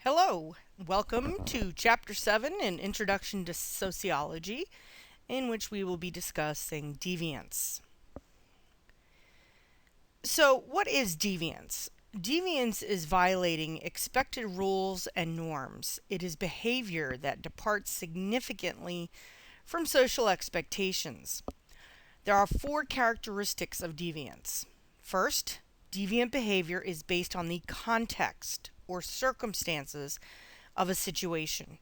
Hello, welcome to Chapter 7, an Introduction to Sociology, in which we will be discussing deviance. So, what is deviance? Deviance is violating expected rules and norms. It is behavior that departs significantly from social expectations. There are four characteristics of deviance. First, deviant behavior is based on the context or circumstances of a situation.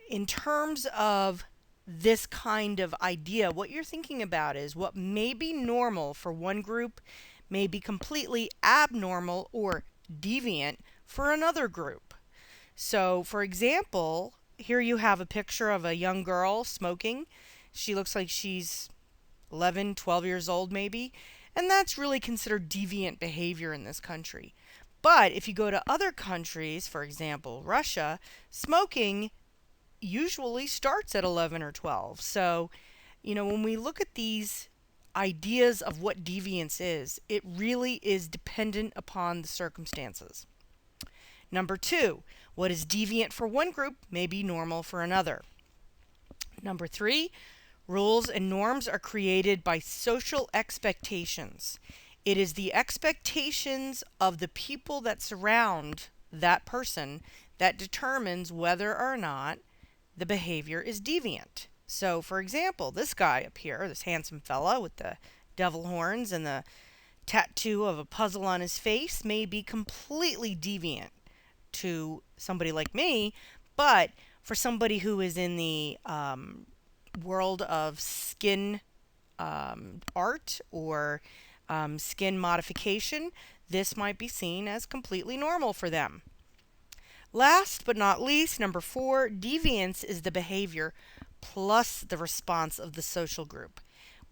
In terms of this kind of idea, what you're thinking about is what may be normal for one group may be completely abnormal or deviant for another group. So, for example, here you have a picture of a young girl smoking. She looks like she's 11, 12 years old maybe, and that's really considered deviant behavior in this country. But if you go to other countries, for example, Russia, smoking usually starts at 11 or 12. So, when we look at these ideas of what deviance is, it really is dependent upon the circumstances. Number two, what is deviant for one group may be normal for another. Number three, rules and norms are created by social expectations. It is the expectations of the people that surround that person that determines whether or not the behavior is deviant. So, for example, this guy up here, this handsome fella with the devil horns and the tattoo of a puzzle on his face, may be completely deviant to somebody like me, but for somebody who is in the world of skin art or skin modification, this might be seen as completely normal for them. Last but not least, number four, deviance is the behavior plus the response of the social group.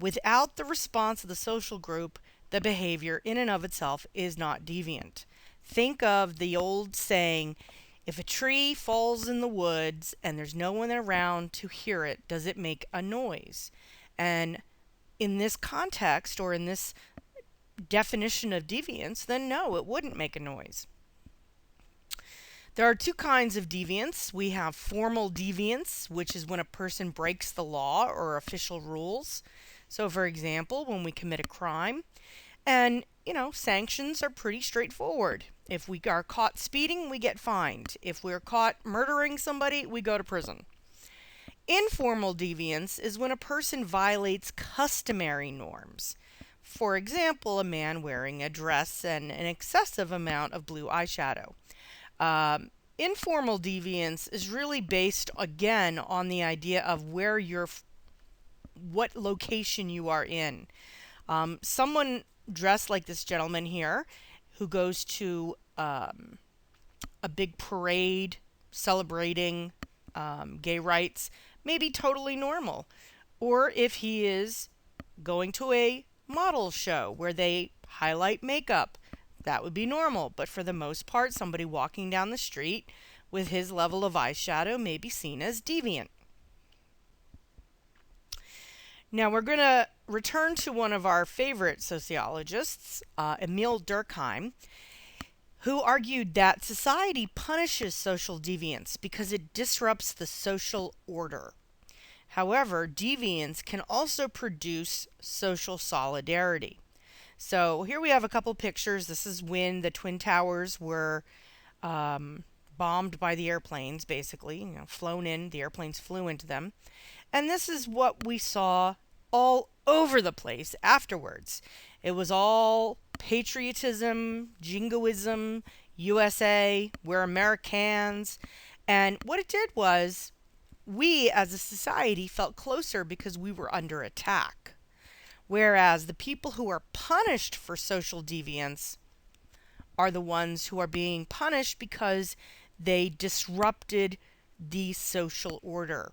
Without the response of the social group, the behavior in and of itself is not deviant. Think of the old saying, if a tree falls in the woods and there's no one around to hear it, does it make a noise? And in this context, or in this definition of deviance, then no, it wouldn't make a noise. There are two kinds of deviance. We have formal deviance, which is when a person breaks the law or official rules. So, for example, when we commit a crime, and, sanctions are pretty straightforward. If we are caught speeding, we get fined. If we're caught murdering somebody, we go to prison. Informal deviance is when a person violates customary norms. For example, a man wearing a dress and an excessive amount of blue eyeshadow. Informal deviance is really based, again, on the idea of what location you are in. Someone dressed like this gentleman here, who goes to a big parade celebrating gay rights, may be totally normal. Or if he is going to a model show where they highlight makeup, that would be normal. But for the most part, somebody walking down the street with his level of eyeshadow may be seen as deviant. Now we're going to return to one of our favorite sociologists, Emil Durkheim, who argued that society punishes social deviance because it disrupts the social order. However, deviance can also produce social solidarity. So here we have a couple pictures. This is when the Twin Towers were bombed by the airplanes, basically, flown in. The airplanes flew into them. And this is what we saw all over the place afterwards. It was all patriotism, jingoism, USA, we're Americans. And what it did was, we as a society felt closer because we were under attack. Whereas the people who are punished for social deviance are the ones who are being punished because they disrupted the social order.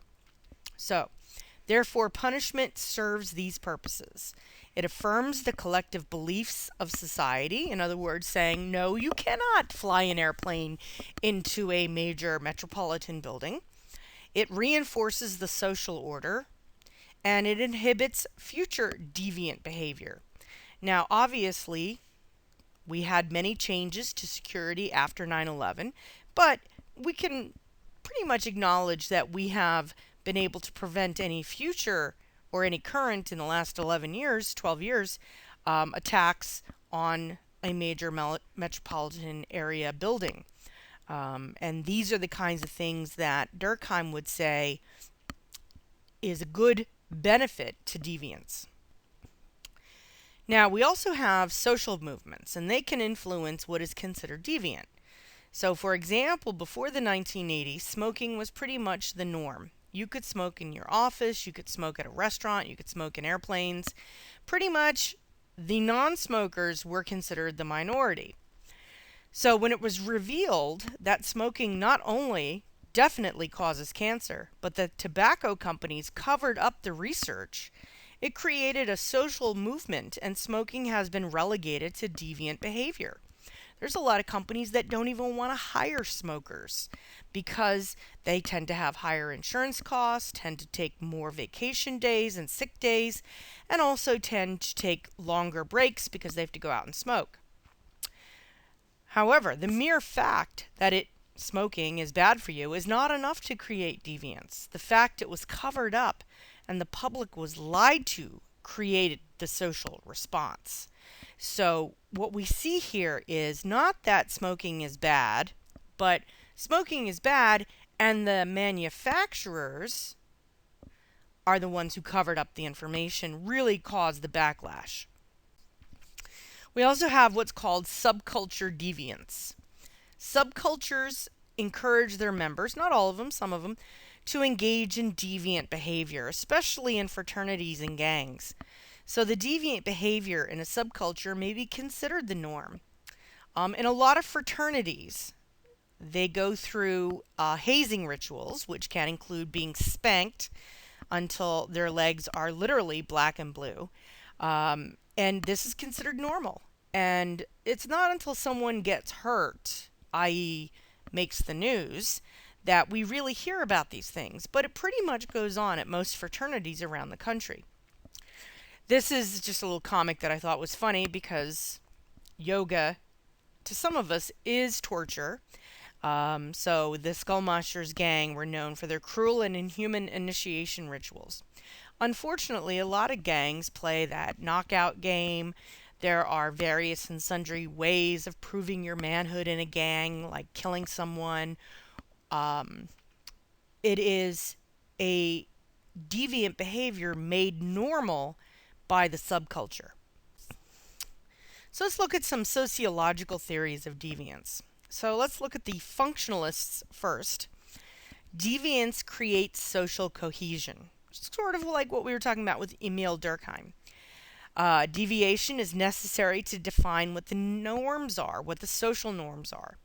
So, therefore, punishment serves these purposes. It affirms the collective beliefs of society. In other words, saying, no, you cannot fly an airplane into a major metropolitan building. It reinforces the social order, and it inhibits future deviant behavior. Now, obviously, We had many changes to security after 9/11, but we can pretty much acknowledge that we have been able to prevent any future or any current in the last 11 years, 12 years, attacks on a major metropolitan area building. And these are the kinds of things that Durkheim would say is a good benefit to deviance. Now, we also have social movements, and they can influence what is considered deviant. So, for example, before the 1980s, smoking was pretty much the norm. You could smoke in your office, you could smoke at a restaurant, you could smoke in airplanes. Pretty much the non-smokers were considered the minority. So when it was revealed that smoking not only definitely causes cancer, but that tobacco companies covered up the research, it created a social movement, and smoking has been relegated to deviant behavior. There's a lot of companies that don't even want to hire smokers because they tend to have higher insurance costs, tend to take more vacation days and sick days, and also tend to take longer breaks because they have to go out and smoke. However, the mere fact that smoking is bad for you is not enough to create deviance. The fact it was covered up and the public was lied to created the social response. So what we see here is not that smoking is bad, but smoking is bad and the manufacturers are the ones who covered up the information, really caused the backlash. We also have what's called subculture deviance. Subcultures encourage their members, not all of them, some of them, to engage in deviant behavior, especially in fraternities and gangs. So the deviant behavior in a subculture may be considered the norm. In a lot of fraternities, they go through hazing rituals, which can include being spanked until their legs are literally black and blue. And this is considered normal. And it's not until someone gets hurt, i.e., makes the news, that we really hear about these things. But it pretty much goes on at most fraternities around the country. This is just a little comic that I thought was funny because yoga, to some of us, is torture. So the Skullmasters gang were known for their cruel and inhuman initiation rituals. Unfortunately, a lot of gangs play that knockout game. There are various and sundry ways of proving your manhood in a gang, like killing someone. It is a deviant behavior made normal by the subculture. So let's look at some sociological theories of deviance. So let's look at the functionalists first. Deviance creates social cohesion, sort of like what we were talking about with Emil Durkheim. Deviation is necessary to define what the norms are, what the social norms are.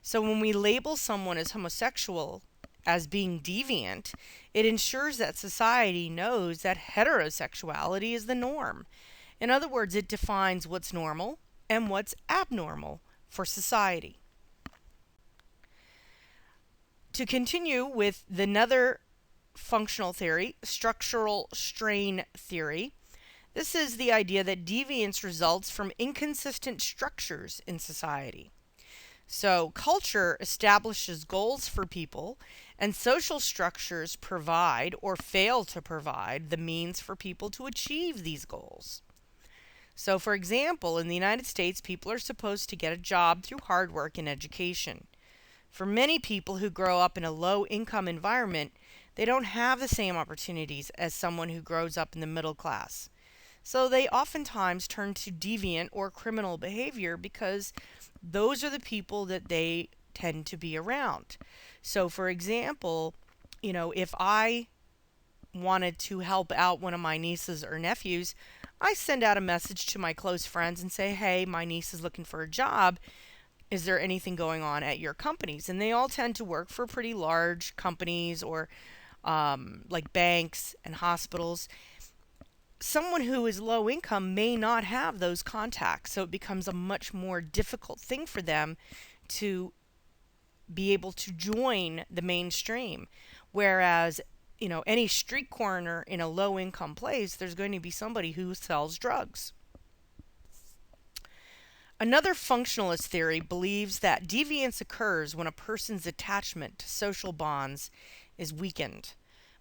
So when we label someone as homosexual as being deviant, it ensures that society knows that heterosexuality is the norm. In other words, it defines what's normal and what's abnormal for society. To continue with another functional theory, structural strain theory, this is the idea that deviance results from inconsistent structures in society. So culture establishes goals for people, and social structures provide or fail to provide the means for people to achieve these goals. So, for example, in the United States, people are supposed to get a job through hard work and education. For many people who grow up in a low-income environment, they don't have the same opportunities as someone who grows up in the middle class. So they oftentimes turn to deviant or criminal behavior because those are the people that they tend to be around. So, for example, if I wanted to help out one of my nieces or nephews, I send out a message to my close friends and say, hey, my niece is looking for a job. Is there anything going on at your companies? And they all tend to work for pretty large companies or like banks and hospitals. Someone who is low income may not have those contacts, so it becomes a much more difficult thing for them to be able to join the mainstream. Whereas, any street corner in a low income place, there's going to be somebody who sells drugs. Another functionalist theory believes that deviance occurs when a person's attachment to social bonds is weakened.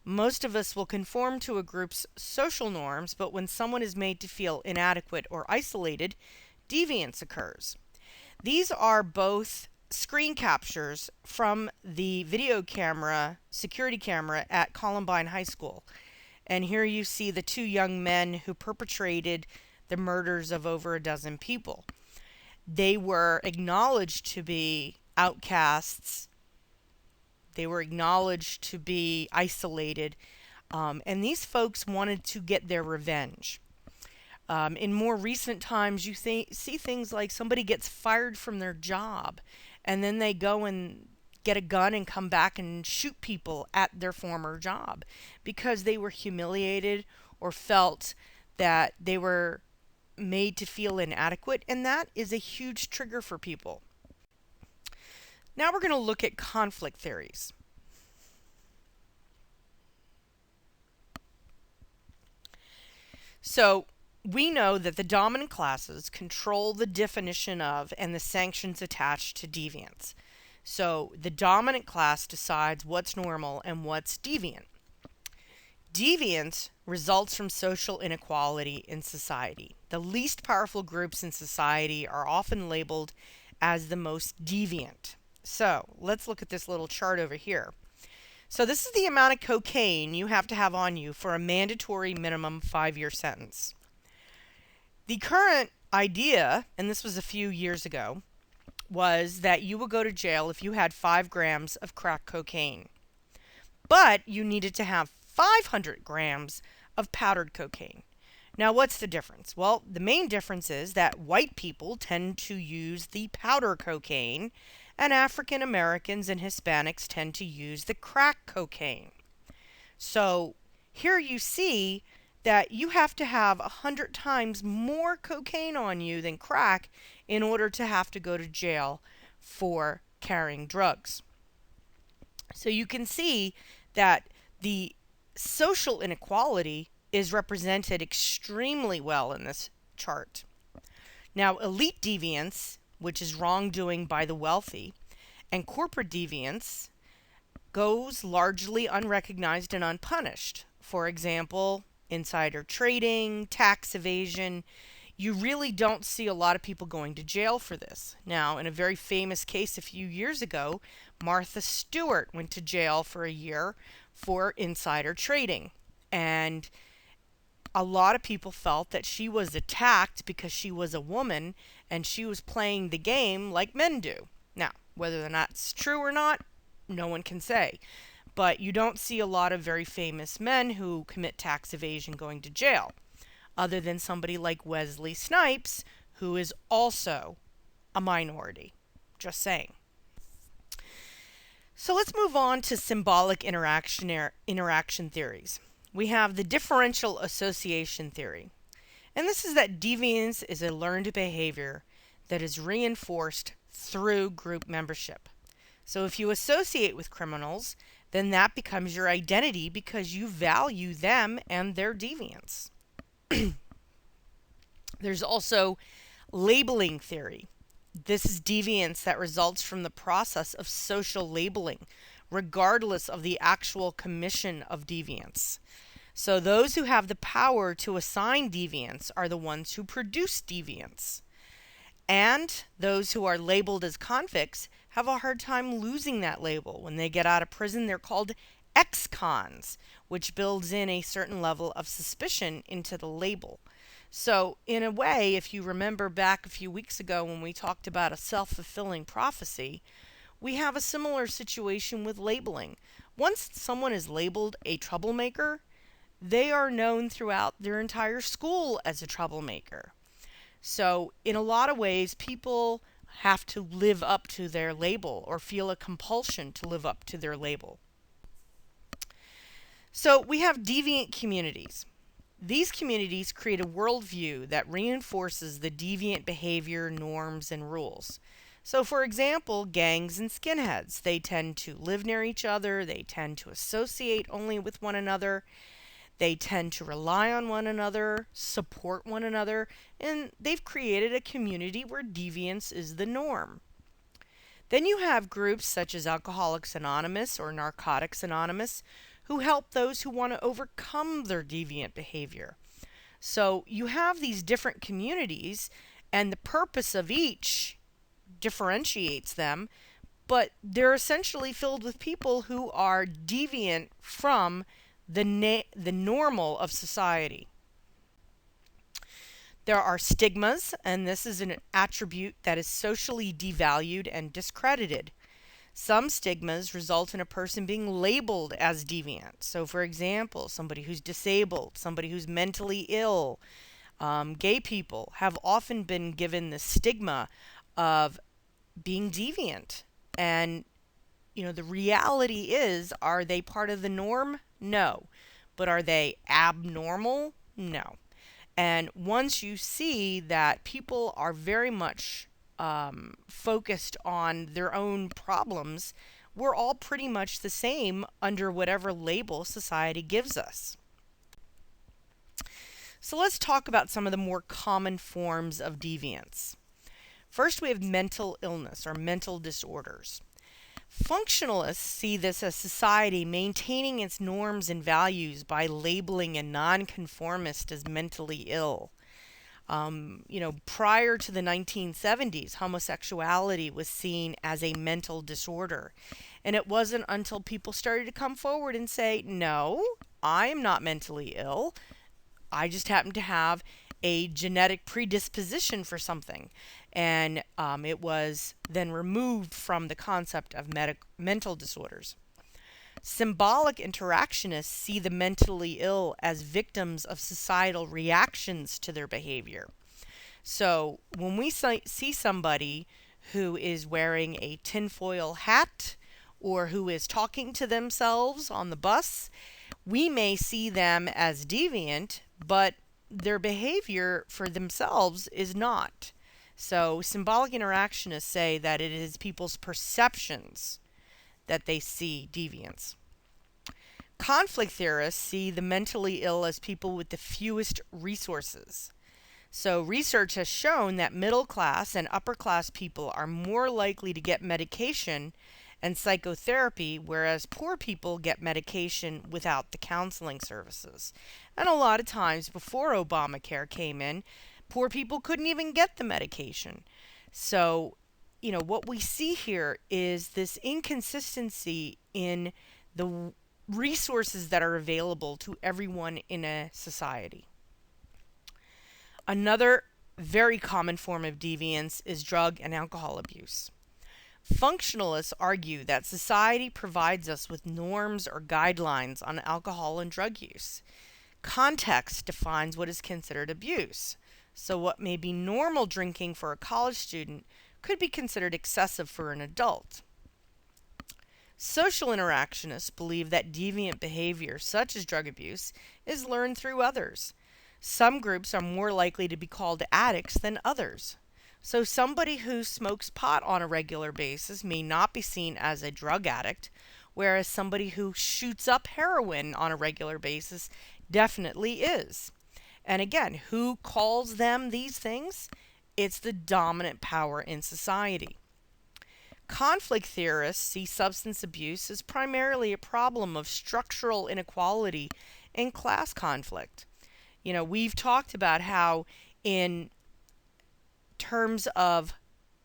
Most of us will conform to a group's social norms, but when someone is made to feel inadequate or isolated, deviance occurs. These are both screen captures from the video camera, security camera at Columbine High School. And here you see the two young men who perpetrated the murders of over a dozen people. They were acknowledged to be outcasts. They were acknowledged to be isolated. And these folks wanted to get their revenge. In more recent times, you see things like somebody gets fired from their job, and then they go and get a gun and come back and shoot people at their former job because they were humiliated or felt that they were made to feel inadequate, and that is a huge trigger for people. Now we're going to look at conflict theories. So we know that the dominant classes control the definition of and the sanctions attached to deviance. So the dominant class decides what's normal and what's deviant. Deviance results from social inequality in society. The least powerful groups in society are often labeled as the most deviant. So let's look at this little chart over here. So this is the amount of cocaine you have to have on you for a mandatory minimum 5-year sentence. The current idea, and this was a few years ago, was that you would go to jail if you had 5 grams of crack cocaine. But you needed to have 500 grams of powdered cocaine. Now, what's the difference? Well, the main difference is that white people tend to use the powder cocaine, and African Americans and Hispanics tend to use the crack cocaine. So here you see that you have to have 100 times more cocaine on you than crack in order to have to go to jail for carrying drugs. So you can see that the social inequality is represented extremely well in this chart. Now, elite deviance, which is wrongdoing by the wealthy, and corporate deviance goes largely unrecognized and unpunished. For example, insider trading, tax evasion. You really don't see a lot of people going to jail for this. Now, in a very famous case a few years ago, Martha Stewart went to jail for a year for insider trading. And a lot of people felt that she was attacked because she was a woman and she was playing the game like men do. Now, whether that's true or not, no one can say. But you don't see a lot of very famous men who commit tax evasion going to jail, other than somebody like Wesley Snipes, who is also a minority. Just saying. So let's move on to symbolic interaction theories. We have the differential association theory. And this is that deviance is a learned behavior that is reinforced through group membership. So if you associate with criminals, then that becomes your identity because you value them and their deviance. There's also labeling theory. This is deviance that results from the process of social labeling, regardless of the actual commission of deviance. So those who have the power to assign deviance are the ones who produce deviance. And those who are labeled as convicts have a hard time losing that label. When they get out of prison, they're called ex-cons, which builds in a certain level of suspicion into the label. So in a way, if you remember back a few weeks ago when we talked about a self-fulfilling prophecy, we have a similar situation with labeling. Once someone is labeled a troublemaker, they are known throughout their entire school as a troublemaker. So in a lot of ways, people have to live up to their label or feel a compulsion to live up to their label. So we have deviant communities. These communities create a worldview that reinforces the deviant behavior, norms, and rules. So for example, gangs and skinheads, they tend to live near each other, they tend to associate only with one another. They tend to rely on one another, support one another, and they've created a community where deviance is the norm. Then you have groups such as Alcoholics Anonymous or Narcotics Anonymous who help those who want to overcome their deviant behavior. So you have these different communities, and the purpose of each differentiates them, but they're essentially filled with people who are deviant from the normal of society. There are stigmas, and this is an attribute that is socially devalued and discredited. Some stigmas result in a person being labeled as deviant. So, for example, somebody who's disabled, somebody who's mentally ill, gay people have often been given the stigma of being deviant. And, the reality is, are they part of the norm? No. But are they abnormal? No. And once you see that people are very much focused on their own problems, we're all pretty much the same under whatever label society gives us. So let's talk about some of the more common forms of deviance. First, we have mental illness or mental disorders. Functionalists see this as society maintaining its norms and values by labeling a nonconformist as mentally ill. Prior to the 1970s, homosexuality was seen as a mental disorder. And it wasn't until people started to come forward and say, no, I am not mentally ill. I just happen to have a genetic predisposition for something. And it was then removed from the concept of mental disorders. Symbolic interactionists see the mentally ill as victims of societal reactions to their behavior. So when we see somebody who is wearing a tinfoil hat or who is talking to themselves on the bus, we may see them as deviant, but their behavior for themselves is not. So symbolic interactionists say that it is people's perceptions that they see deviance. Conflict theorists see the mentally ill as people with the fewest resources. So research has shown that middle class and upper class people are more likely to get medication and psychotherapy, whereas poor people get medication without the counseling services. And a lot of times before Obamacare came in, poor people couldn't even get the medication. So, what we see here is this inconsistency in the resources that are available to everyone in a society. Another very common form of deviance is drug and alcohol abuse. Functionalists argue that society provides us with norms or guidelines on alcohol and drug use. Context defines what is considered abuse. So what may be normal drinking for a college student could be considered excessive for an adult. Social interactionists believe that deviant behavior, such as drug abuse, is learned through others. Some groups are more likely to be called addicts than others. So somebody who smokes pot on a regular basis may not be seen as a drug addict, whereas somebody who shoots up heroin on a regular basis definitely is. And again, who calls them these things? It's the dominant power in society. Conflict theorists see substance abuse as primarily a problem of structural inequality and class conflict. We've talked about how in terms of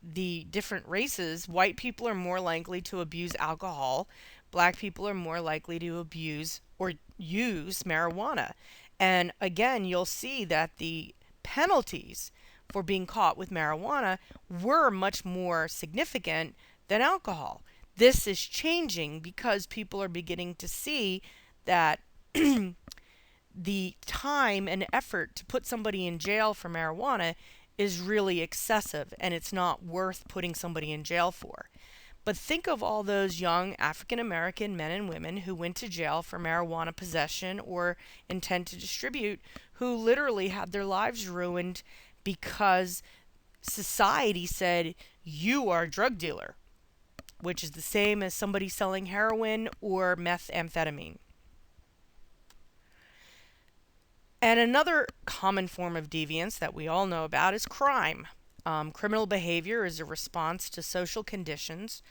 the different races, white people are more likely to abuse alcohol, black people are more likely to abuse or use marijuana. And again, you'll see that the penalties for being caught with marijuana were much more significant than alcohol. This is changing because people are beginning to see that the time and effort to put somebody in jail for marijuana is really excessive, and it's not worth putting somebody in jail for. But think of all those young African American men and women who went to jail for marijuana possession or intent to distribute, who literally had their lives ruined because society said, you are a drug dealer, which is the same as somebody selling heroin or methamphetamine. And another common form of deviance that we all know about is crime. Criminal behavior is a response to social conditions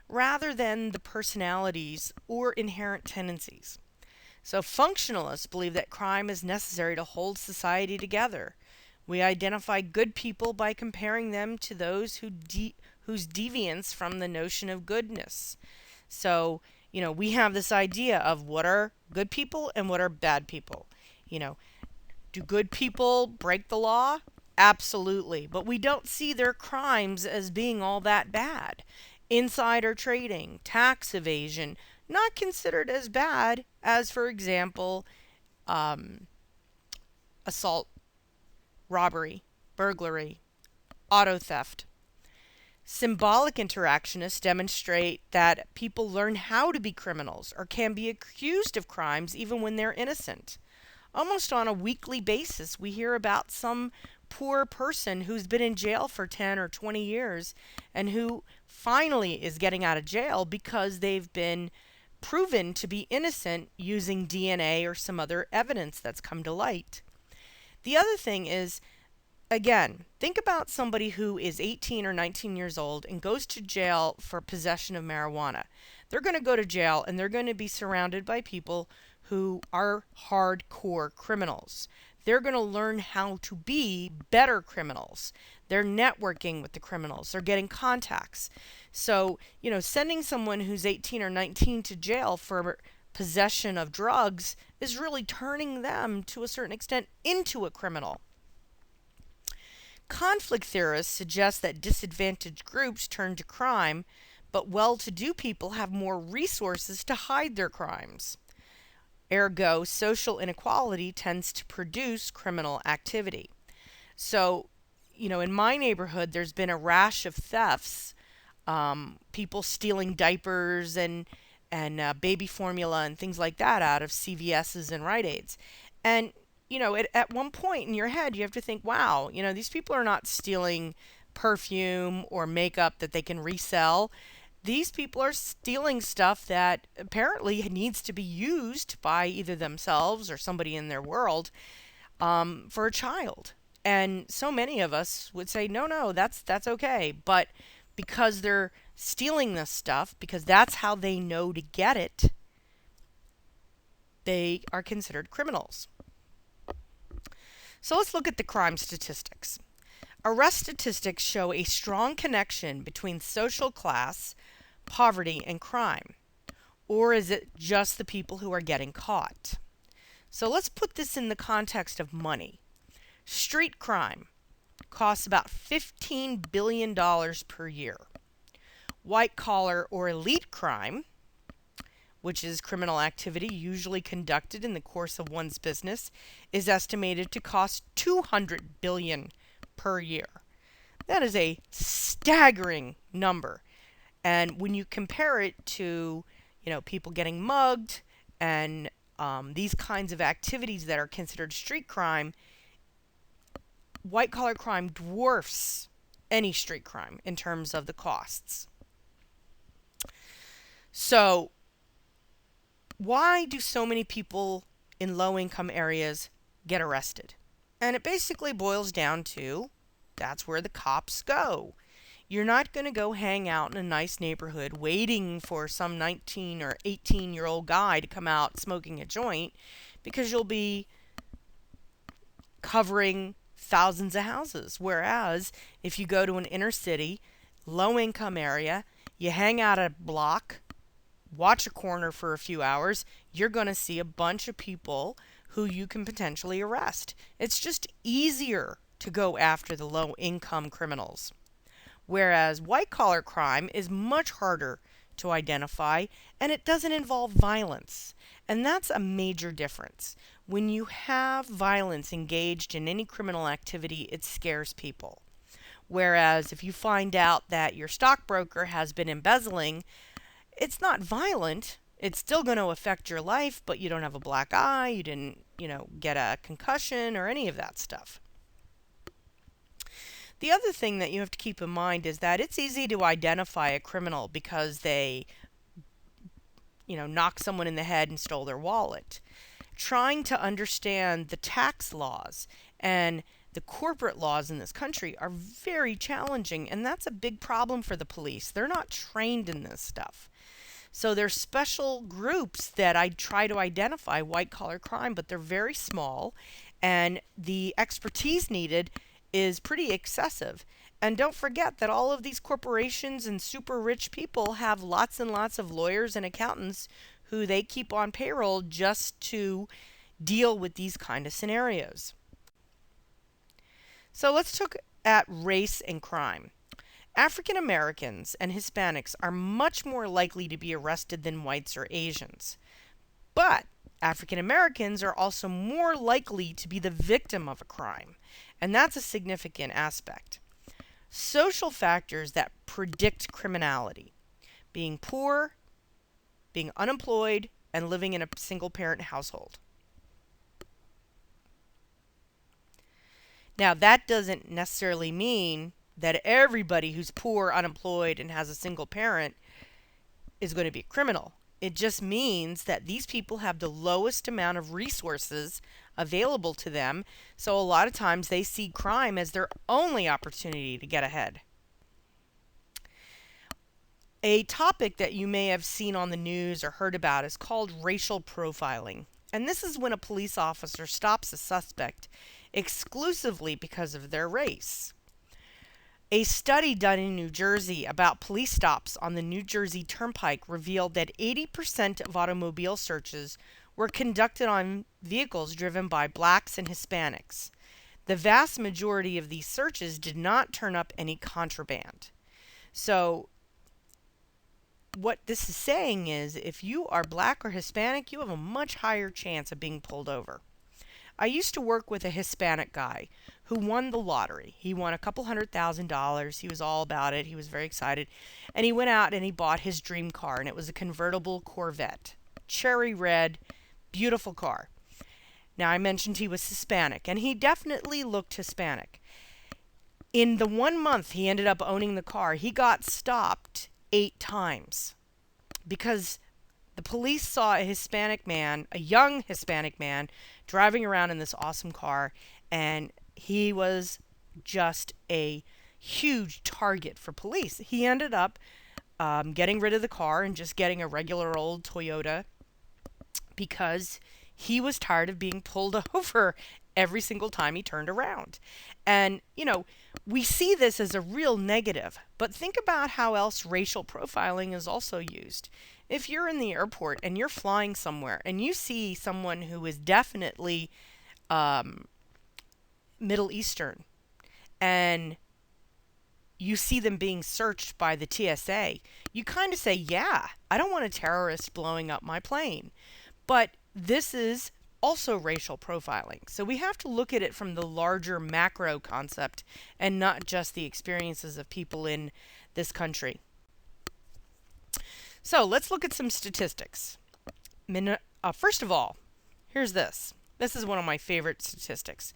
rather than the personalities or inherent tendencies. So functionalists believe that crime is necessary to hold society together. We identify good people by comparing them to those whose deviance from the notion of goodness. So, we have this idea of what are good people and what are bad people. You know, do good people break the law? Absolutely. But we don't see their crimes as being all that bad. Insider trading, tax evasion, not considered as bad as, for example, assault, robbery, burglary, auto theft. Symbolic interactionists demonstrate that people learn how to be criminals or can be accused of crimes even when they're innocent. Almost on a weekly basis, we hear about some poor person who's been in jail for 10 or 20 years and who finally is getting out of jail because they've been proven to be innocent using DNA or some other evidence that's come to light. The other thing is, again, think about somebody who is 18 or 19 years old and goes to jail for possession of marijuana. They're going to go to jail and they're going to be surrounded by people who are hardcore criminals. They're going to learn how to be better criminals. They're networking with the criminals. They're getting contacts. So, sending someone who's 18 or 19 to jail for possession of drugs is really turning them, to a certain extent, into a criminal. Conflict theorists suggest that disadvantaged groups turn to crime, but well-to-do people have more resources to hide their crimes. Ergo, social inequality tends to produce criminal activity. So, in my neighborhood, there's been a rash of thefts, people stealing diapers and baby formula and things like that out of CVS's and Rite Aids. And, at one point in your head, you have to think, wow, these people are not stealing perfume or makeup that they can resell. These people are stealing stuff that apparently needs to be used by either themselves or somebody in their world for a child. And so many of us would say, no, that's okay. But because they're stealing this stuff, because that's how they know to get it, they are considered criminals. So let's look at the crime statistics. Arrest statistics show a strong connection between social class, poverty, and crime. Or is it just the people who are getting caught? So let's put this in the context of money. Street crime costs about $15 billion per year. White collar or elite crime, which is criminal activity usually conducted in the course of one's business, is estimated to cost $200 billion per year. That is a staggering number. And when you compare it to, people getting mugged and these kinds of activities that are considered street crime, white collar crime dwarfs any street crime in terms of the costs. So, why do so many people in low income areas get arrested? And it basically boils down to that's where the cops go. You're not going to go hang out in a nice neighborhood waiting for some 19 or 18-year-old guy to come out smoking a joint, because you'll be covering thousands of houses. Whereas if you go to an inner city, low income area, you hang out a block, watch a corner for a few hours, you're going to see a bunch of people who you can potentially arrest. It's just easier to go after the low income criminals. Whereas white collar crime is much harder to identify, and it doesn't involve violence. And that's a major difference. When you have violence engaged in any criminal activity, it scares people. Whereas if you find out that your stockbroker has been embezzling, it's not violent. It's still going to affect your life, but you don't have a black eye, you didn't, get a concussion or any of that stuff. The other thing that you have to keep in mind is that it's easy to identify a criminal because they, knocked someone in the head and stole their wallet. trying to understand the tax laws and the corporate laws in this country are very challenging, and that's a big problem for the police. They're not trained in this stuff. So there's special groups that I try to identify white collar crime, but they're very small, and the expertise needed is pretty excessive. And don't forget that all of these corporations and super rich people have lots and lots of lawyers and accountants who they keep on payroll just to deal with these kind of scenarios. So let's look at race and crime. African Americans and Hispanics are much more likely to be arrested than whites or Asians. But African Americans are also more likely to be the victim of a crime, and that's a significant aspect. Social factors that predict criminality: being poor, being unemployed, and living in a single parent household. Now, that doesn't necessarily mean that everybody who's poor, unemployed, and has a single parent is going to be a criminal. It just means that these people have the lowest amount of resources available to them, so a lot of times they see crime as their only opportunity to get ahead. A topic that you may have seen on the news or heard about is called racial profiling. And this is when a police officer stops a suspect exclusively because of their race. A study done in New Jersey about police stops on the New Jersey Turnpike revealed that 80% of automobile searches were conducted on vehicles driven by blacks and Hispanics. The vast majority of these searches did not turn up any contraband. So what this is saying is if you are black or Hispanic, you have a much higher chance of being pulled over. I used to work with a Hispanic guy who won the lottery. He won a couple $100,000. He was all about it. He was very excited. And he went out and he bought his dream car, and it was a convertible Corvette. Cherry red, beautiful car. Now, I mentioned he was Hispanic, and he definitely looked Hispanic. In the 1 month he ended up owning the car, he got stopped 8 times because the police saw a Hispanic man, a young Hispanic man, driving around in this awesome car, and he was just a huge target for police. He ended up getting rid of the car and just getting a regular old Toyota because he was tired of being pulled over every single time he turned around. And, we see this as a real negative, but think about how else racial profiling is also used. If you're in the airport and you're flying somewhere and you see someone who is definitely Middle Eastern and you see them being searched by the TSA, you kind of say, yeah, I don't want a terrorist blowing up my plane. But this is also racial profiling. So we have to look at it from the larger macro concept and not just the experiences of people in this country. So let's look at some statistics. First of all, here's this. This is one of my favorite statistics.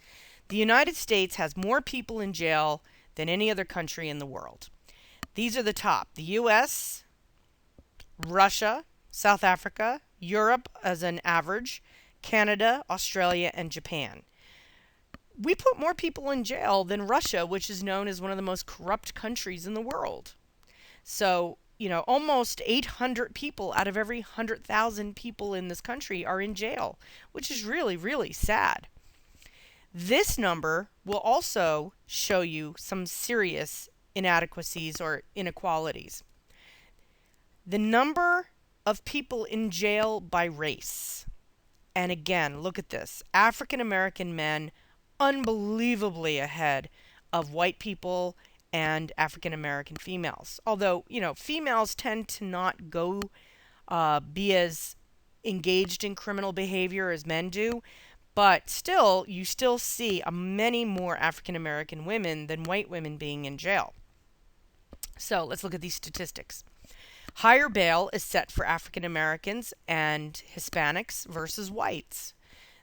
The United States has more people in jail than any other country in the world. These are the top: the US, Russia, South Africa, Europe as an average, Canada, Australia, and Japan. We put more people in jail than Russia, which is known as one of the most corrupt countries in the world. So, almost 800 people out of every 100,000 people in this country are in jail, which is really, really sad. This number will also show you some serious inadequacies or inequalities. The number of people in jail by race. And again, look at this. African American men unbelievably ahead of white people and African American females. Although, females tend to not be as engaged in criminal behavior as men do, but still, you still see many more African American women than white women being in jail. So let's look at these statistics. Higher bail is set for African Americans and Hispanics versus whites.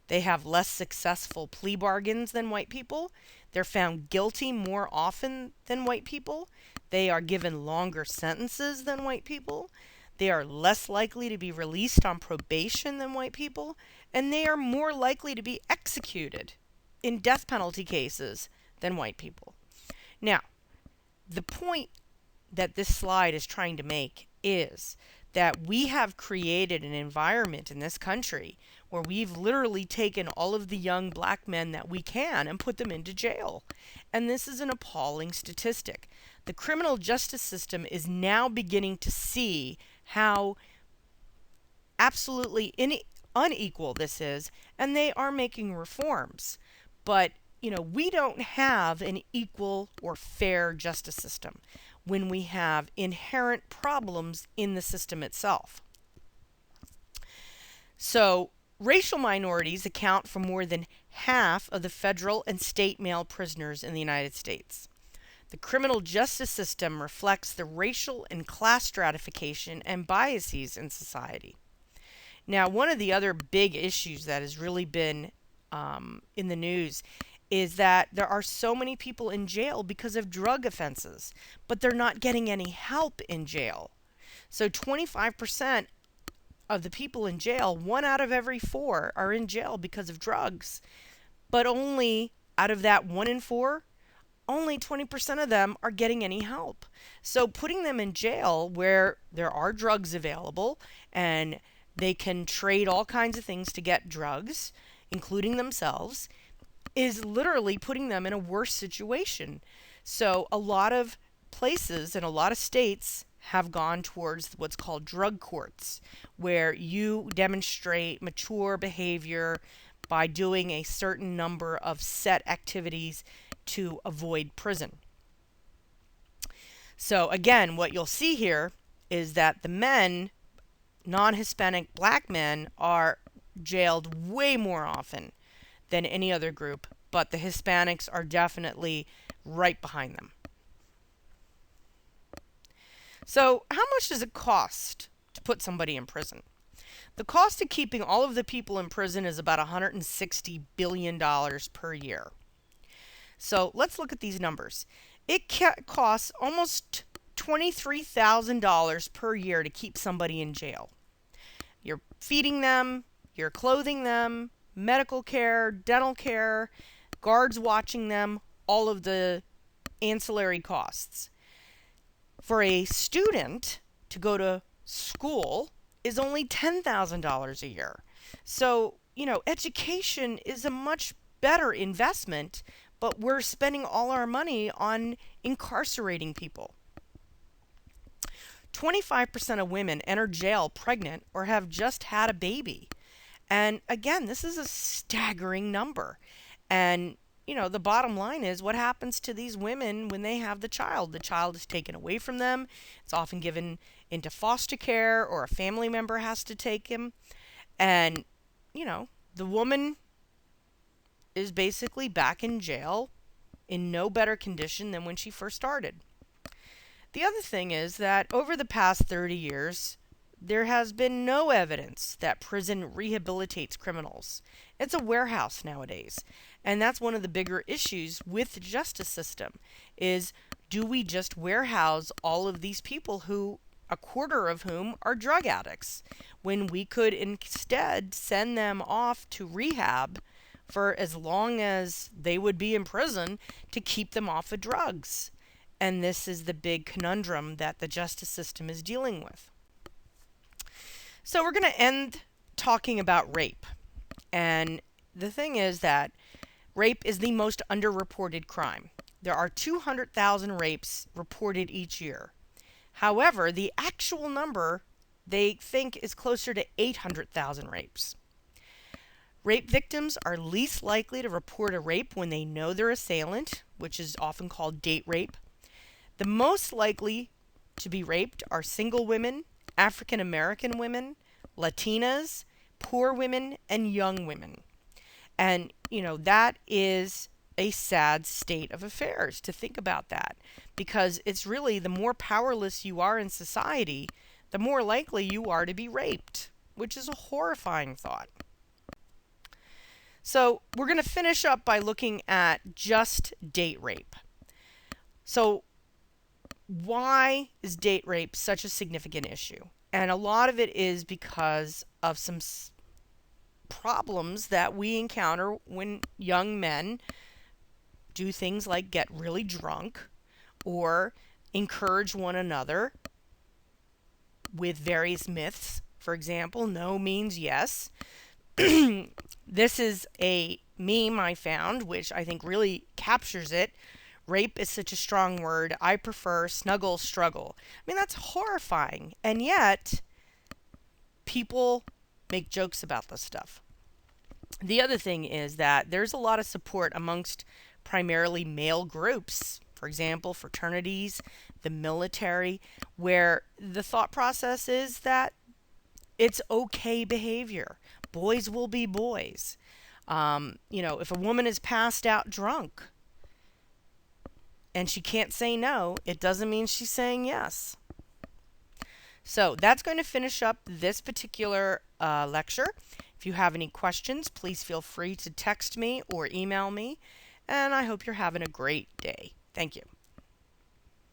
They have less successful plea bargains than white people. They're found guilty more often than white people. They are given longer sentences than white people. They are less likely to be released on probation than white people, and they are more likely to be executed in death penalty cases than white people. Now, the point that this slide is trying to make is that we have created an environment in this country where we've literally taken all of the young black men that we can and put them into jail. And this is an appalling statistic. The criminal justice system is now beginning to see how absolutely unequal this is, and they are making reforms. But, we don't have an equal or fair justice system when we have inherent problems in the system itself. So, racial minorities account for more than half of the federal and state male prisoners in the United States. The criminal justice system reflects the racial and class stratification and biases in society. Now, one of the other big issues that has really been in the news is that there are so many people in jail because of drug offenses, but they're not getting any help in jail. So 25% of the people in jail, 1 out of every 4, are in jail because of drugs. But only out of that 1 in 4, only 20% of them are getting any help. So putting them in jail where there are drugs available and they can trade all kinds of things to get drugs, including themselves, is literally putting them in a worse situation. So a lot of places and a lot of states have gone towards what's called drug courts, where you demonstrate mature behavior by doing a certain number of set activities to avoid prison. So again, what you'll see here is that the men, non-Hispanic black men, are jailed way more often than any other group, but the Hispanics are definitely right behind them. So how much does it cost to put somebody in prison? The cost of keeping all of the people in prison is about $160 billion per year. So let's look at these numbers. It costs almost $23,000 per year to keep somebody in jail. You're feeding them, you're clothing them, medical care, dental care, guards watching them, all of the ancillary costs. For a student to go to school is only $10,000 a year. So, education is a much better investment, but we're spending all our money on incarcerating people. 25% of women enter jail pregnant or have just had a baby. And again, this is a staggering number. And, the bottom line is what happens to these women when they have the child? The child is taken away from them. It's often given into foster care, or a family member has to take him. And, the woman is basically back in jail in no better condition than when she first started. The other thing is that over the past 30 years, there has been no evidence that prison rehabilitates criminals. It's a warehouse nowadays. And that's one of the bigger issues with the justice system is, do we just warehouse all of these people who, a quarter of whom are drug addicts, when we could instead send them off to rehab for as long as they would be in prison to keep them off of drugs? And this is the big conundrum that the justice system is dealing with. So we're going to end talking about rape. And the thing is that rape is the most underreported crime. There are 200,000 rapes reported each year. However, the actual number they think is closer to 800,000 rapes. Rape victims are least likely to report a rape when they know their assailant, which is often called date rape. The most likely to be raped are single women, African American women, Latinas, poor women, and young women. And, that is a sad state of affairs to think about that, because it's really the more powerless you are in society, the more likely you are to be raped, which is a horrifying thought. So we're going to finish up by looking at just date rape. So why is date rape such a significant issue? And a lot of it is because of some problems that we encounter when young men do things like get really drunk or encourage one another with various myths. For example, no means yes. This is a meme I found, which I think really captures it. Rape is such a strong word. I prefer snuggle struggle. I mean, that's horrifying. And yet, people make jokes about this stuff. The other thing is that there's a lot of support amongst primarily male groups. For example, fraternities, the military, where the thought process is that it's okay behavior. Boys will be boys. If a woman is passed out drunk and she can't say no, it doesn't mean she's saying yes. So that's going to finish up this particular lecture. If you have any questions, please feel free to text me or email me. And I hope you're having a great day. Thank you.